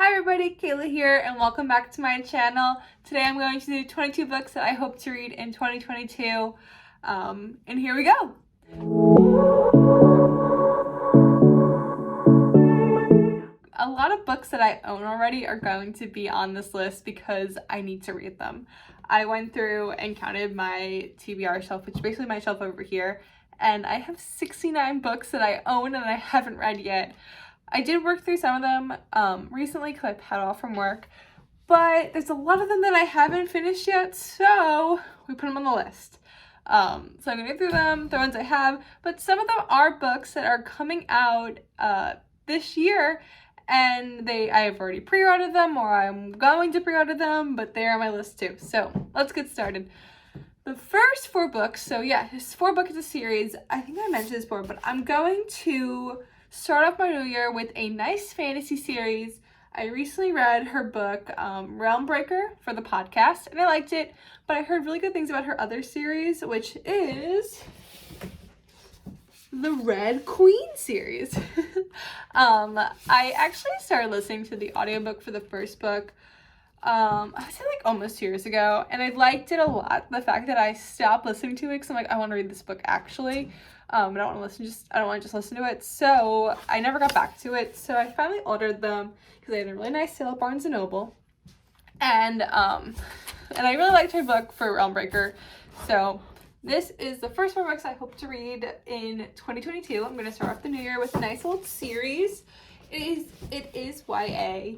Hi everybody, Kayla here, and welcome back to my channel. Today I'm going to do 22 books that I hope to read in 2022, and here we go. A lot of books that I own already are going to be on this list because I need to read them. I went through and counted my TBR shelf, which is basically my shelf over here, and I have 69 books that I own and I haven't read yet. I did work through some of them recently because I've had off from work, but there's a lot of them that I haven't finished yet, so we put them on the list. So I'm going to go through them, the ones I have, but some of them are books that are coming out this year, and I have already pre-ordered them, or I'm going to pre-order them, but they're on my list too. So let's get started. The first 4 books, so yeah, this 4-book is a series. I think I mentioned this before, but I'm going to start off my new year with a nice fantasy series. I recently read her book, Realm Breaker, for the podcast, and I liked it, but I heard really good things about her other series, which is the Red Queen series. I actually started listening to the audiobook for the first book, I would say like almost 2 years ago, and I liked it a lot. The fact that I stopped listening to it because I'm like, I want to read this book actually. I don't want to just listen to it. So I never got back to it. So I finally ordered them because they had a really nice sale at Barnes & Noble. And I really liked her book for Realm Breaker. So this is the first 4 books I hope to read in 2022. I'm going to start off the new year with a nice old series. It is YA.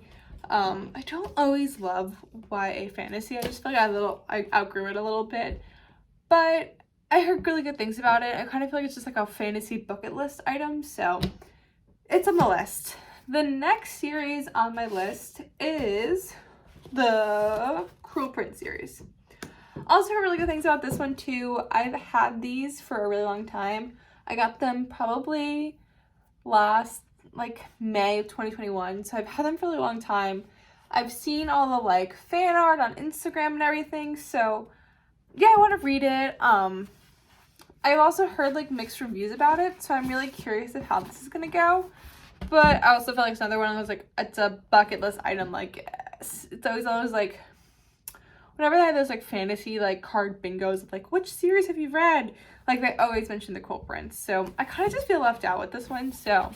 I don't always love YA fantasy. I just feel like I outgrew it a little bit. But I heard really good things about it. I kind of feel like it's just like a fantasy bucket list item, so it's on the list. The next series on my list is the Cruel Prince series. Also heard really good things about this one too. I've had these for a really long time. I got them probably last May of 2021, so I've had them for a really long time. I've seen all the fan art on Instagram and everything, so yeah, I want to read it. I've also heard mixed reviews about it, so I'm really curious of how this is gonna go. But I also feel like it's another one of those it's a bucket list item. It's always whenever they have those fantasy card bingos of which series have you read? They always mention the Cruel Prince. So I kind of just feel left out with this one. So,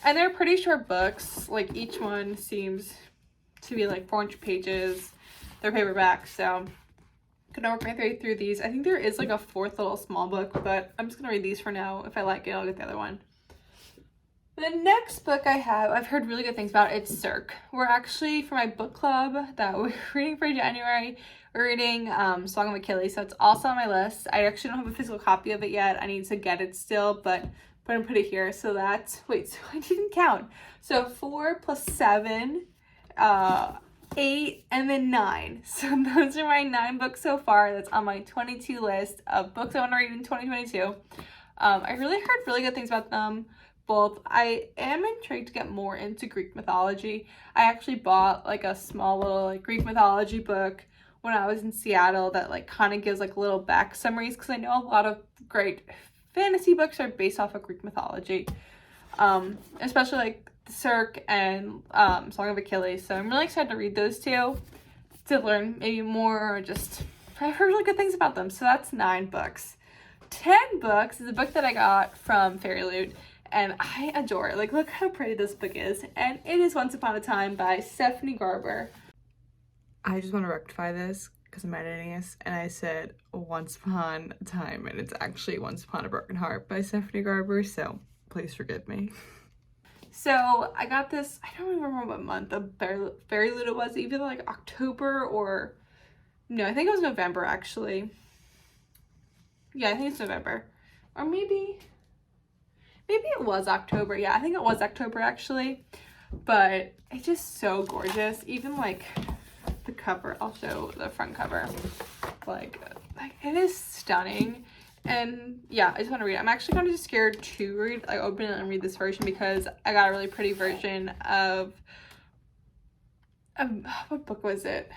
and they're pretty short books. Each one seems to be 400 pages. They're paperback, so gonna work my way through these. I think there is a 4th little small book, but I'm just gonna read these for now. If I like it, I'll get the other one. The next book I have, I've heard really good things about. It's Cirque. We're actually, for my book club that we're reading for January, we're reading Song of Achilles, so it's also on my list. I actually don't have a physical copy of it yet. I need to get it still, but I'm gonna put it here. So that's, wait, so I didn't count. So 4 plus 7, 8, and then 9. So those are my 9 books so far. That's on my 22 list of books I want to read in 2022. I really heard really good things about them both. I am intrigued to get more into Greek mythology. I actually bought a small little Greek mythology book when I was in Seattle that kind of gives little back summaries, because I know a lot of great fantasy books are based off of Greek mythology, especially Cirque and Song of Achilles. So I'm really excited to read those two to learn maybe more, or just I've heard really good things about them. So that's 9 books. 10 books is a book that I got from Fairy Loot, and I adore it. Look how pretty this book is. And it is Once Upon a Time by Stephanie Garber. I just want to rectify this because I'm editing this, and I said Once Upon a Time, and it's actually Once Upon a Broken Heart by Stephanie Garber, so please forgive me. So I got this, I don't remember what month of Fairy Loot it was, either October or, no, I think it was November actually. Yeah, I think it's November. Or maybe it was October. Yeah, I think it was October actually. But it's just so gorgeous. Even the cover, I'll show the front cover. It is stunning. And yeah, I just want to read it. I'm actually kind of just scared to open it and read this version, because I got a really pretty version of what book was it?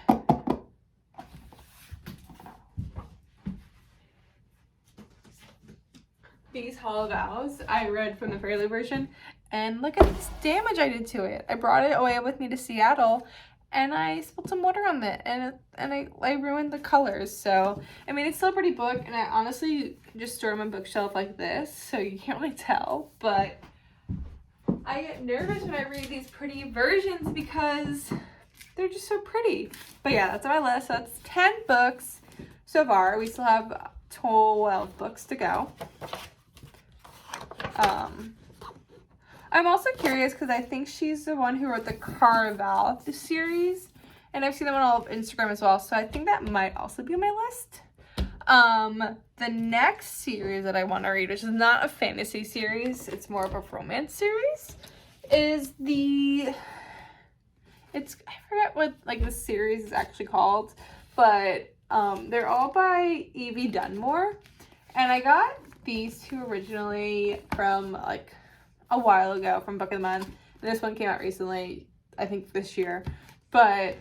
These Hollow Vows I read from the Fairy Loot version, and look at this damage I did to it. I brought it away with me to Seattle, and I spilled some water on it, and I ruined the colors. So, I mean, it's still a pretty book, and I honestly just store it on my bookshelf like this, so you can't really tell, but I get nervous when I read these pretty versions because they're just so pretty. But yeah, that's on my list. That's 10 books so far. We still have 12 books to go. I'm also curious because I think she's the one who wrote the Carval series, and I've seen them on all of Instagram as well, so I think that might also be on my list. The next series that I want to read, which is not a fantasy series, it's more of a romance series, is I forget what like the series is actually called, but they're all by Evie Dunmore, and I got these two originally from like a while ago from Book of the Month. And this one came out recently, I think this year. But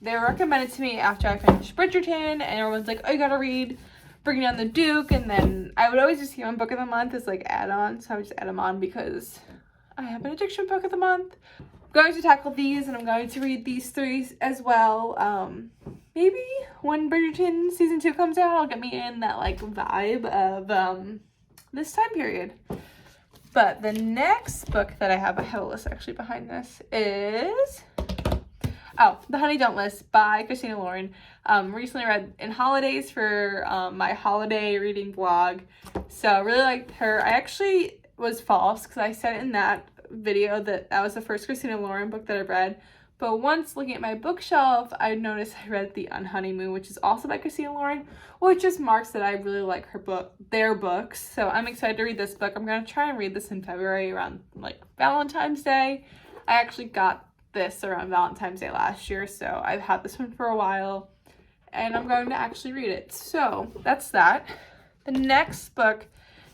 they were recommended to me after I finished Bridgerton, and everyone's like, oh, you gotta read Bringing Down the Duke. And then I would always just see on Book of the Month as like add-ons, so I would just add them on because I have an addiction Book of the Month. I'm going to tackle these, and I'm going to read these three as well. Maybe when Bridgerton season 2 comes out, I'll get me in that like vibe of this time period. But the next book that I have a list actually behind this is The Honey Don't List by Christina Lauren. Recently read in holidays for my holiday reading vlog. So I really liked her. I actually was false because I said in that video that was the first Christina Lauren book that I read. But once looking at my bookshelf, I noticed I read The Unhoneymoon, which is also by Christina Lauren, which just marks that I really like their books. So I'm excited to read this book. I'm going to try and read this in February around like Valentine's Day. I actually got this around Valentine's Day last year, so I've had this one for a while, and I'm going to actually read it. So that's that. The next book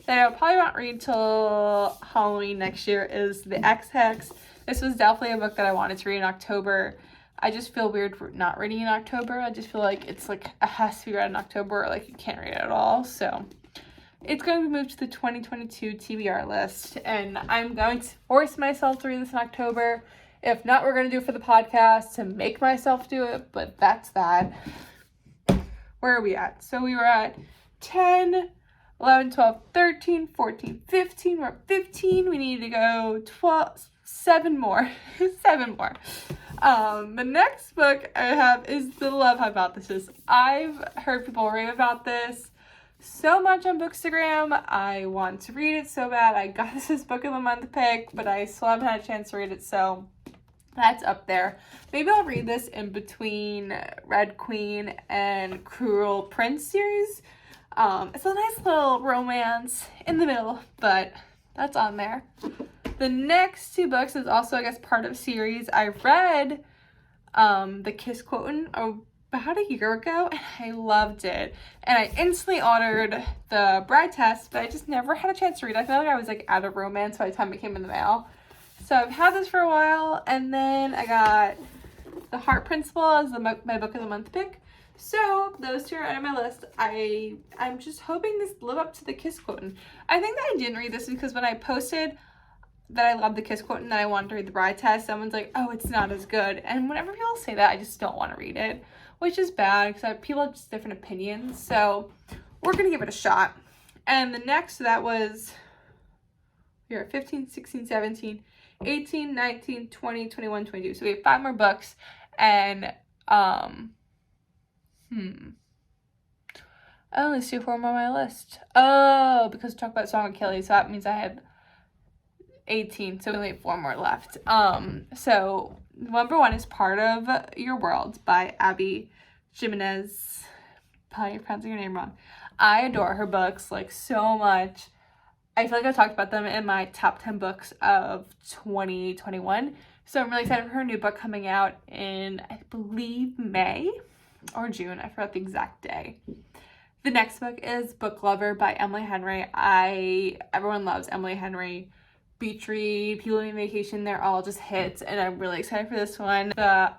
that I'll probably won't read till Halloween next year is the Ex Hex. This was definitely a book that I wanted to read in October. I just feel weird for not reading in October. I just feel like it's like it has to be read in October, or like you can't read it at all. So it's going to be moved to the 2022 TBR list, and I'm going to force myself to read this in October. If not, we're going to do it for the podcast to make myself do it, but that's that. Where are we at? So we were at 10, 11, 12, 13, 14, 15. We're at 15. We need to go 12, 7 more. 7 more. The next book I have is The Love Hypothesis. I've heard people rave about this so much on Bookstagram. I want to read it so bad. I got this as Book of the Month pick, but I still haven't had a chance to read it, so that's up there. Maybe I'll read this in between Red Queen and Cruel Prince series. It's a nice little romance in the middle, but that's on there. The next 2 books is also, I guess, part of a series. I read The Kiss Quotin' about a year ago, and I loved it. And I instantly ordered the Bride Test, but I just never had a chance to read it. I feel like I was like out of romance by the time it came in the mail. So I've had this for a while, and then I got The Heart Principle as my Book of the Month pick. So those 2 are on my list. I'm just hoping this live up to The Kiss Quotin'. I think that I didn't read this because when I posted that I love The Kiss Quotin' and that I wanted to read The Bride Test, someone's like, oh, it's not as good. And whenever people say that, I just don't want to read it, which is bad because people have just different opinions. So we're going to give it a shot. And the next, that was, we are 15, 16, 17, 18, 19, 20, 21, 22. So we have 5 more books. And, I only see 4 more on my list. Oh, because we talked about Song of Achilles, so that means I had 18, so we only have 4 more left. So number 1 is Part of Your World by Abby Jimenez. Probably pronouncing her name wrong. I adore her books like so much. I feel like I talked about them in my top 10 books of 2021. So I'm really excited for her new book coming out in, I believe, May or June. I forgot the exact day. The next book is Book Lover by Emily Henry. Everyone loves Emily Henry. Beach read, people on vacation, they're all just hits, and I'm really excited for this one. The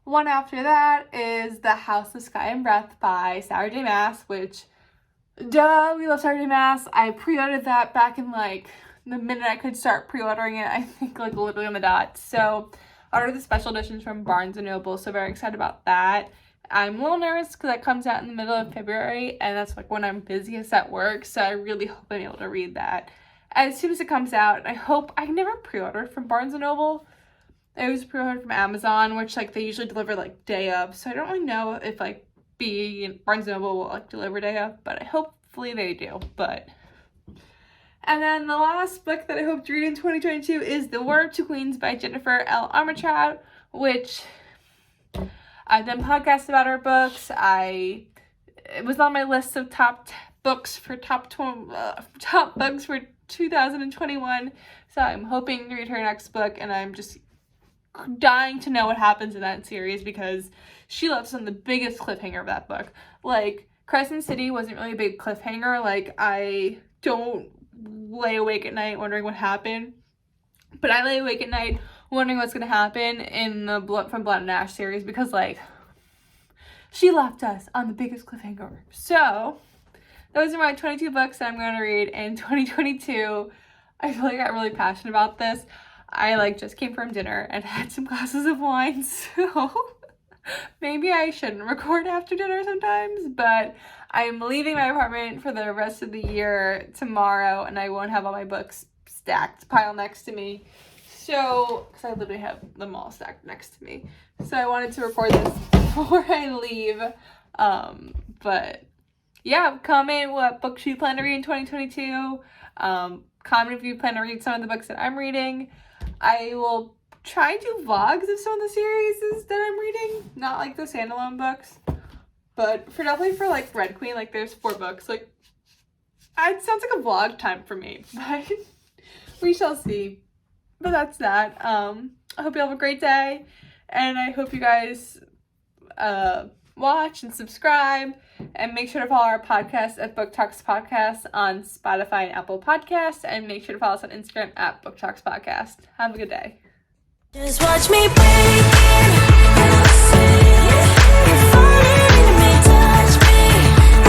one after that is The House of Sky and Breath by Sarah J. Maas, which, duh, we love Sarah J. Maas. I pre-ordered that back in like the minute I could start pre-ordering it, I think like literally on the dot. So I ordered the special editions from Barnes & Noble, so very excited about that. I'm a little nervous because that comes out in the middle of February, and that's like when I'm busiest at work, so I really hope I'm able to read that as soon as it comes out. I hope I never pre-ordered from Barnes & Noble. I always pre-ordered from Amazon, which like they usually deliver like day of, so I don't really know if like Barnes & Noble will like deliver day of, but hopefully they do. And then the last book that I hope to read in 2022 is The War of Two Queens by Jennifer L. Armentrout, which I've done podcasts about her books. It was on my list of top books for 2021, so I'm hoping to read her next book, and I'm just dying to know what happens in that series because she left us on the biggest cliffhanger of that book. Like, Crescent City wasn't really a big cliffhanger. Like, I don't lay awake at night wondering what happened, but I lay awake at night wondering what's going to happen in the From Blood and Ash series because, like, she left us on the biggest cliffhanger. So, those are my 22 books that I'm going to read in 2022. I feel like I got really passionate about this. I, like, just came from dinner and had some glasses of wine, so maybe I shouldn't record after dinner sometimes, but I'm leaving my apartment for the rest of the year tomorrow, and I won't have all my books stacked, piled next to me. So, because I literally have them all stacked next to me. So I wanted to record this before I leave. But yeah, comment what books you plan to read in 2022. Comment if you plan to read some of the books that I'm reading. I will try and do vlogs of some of the series that I'm reading. Not like the standalone books. But definitely for like Red Queen, like there's 4 books. Like, it sounds like a vlog time for me. But we shall see. But that's that. I hope you have a great day, and I hope you guys watch and subscribe, and make sure to follow our podcast at Book Talks Podcast on Spotify and Apple Podcasts, and make sure to follow us on Instagram at Book Talks Podcast. Have a good day. Just watch me break.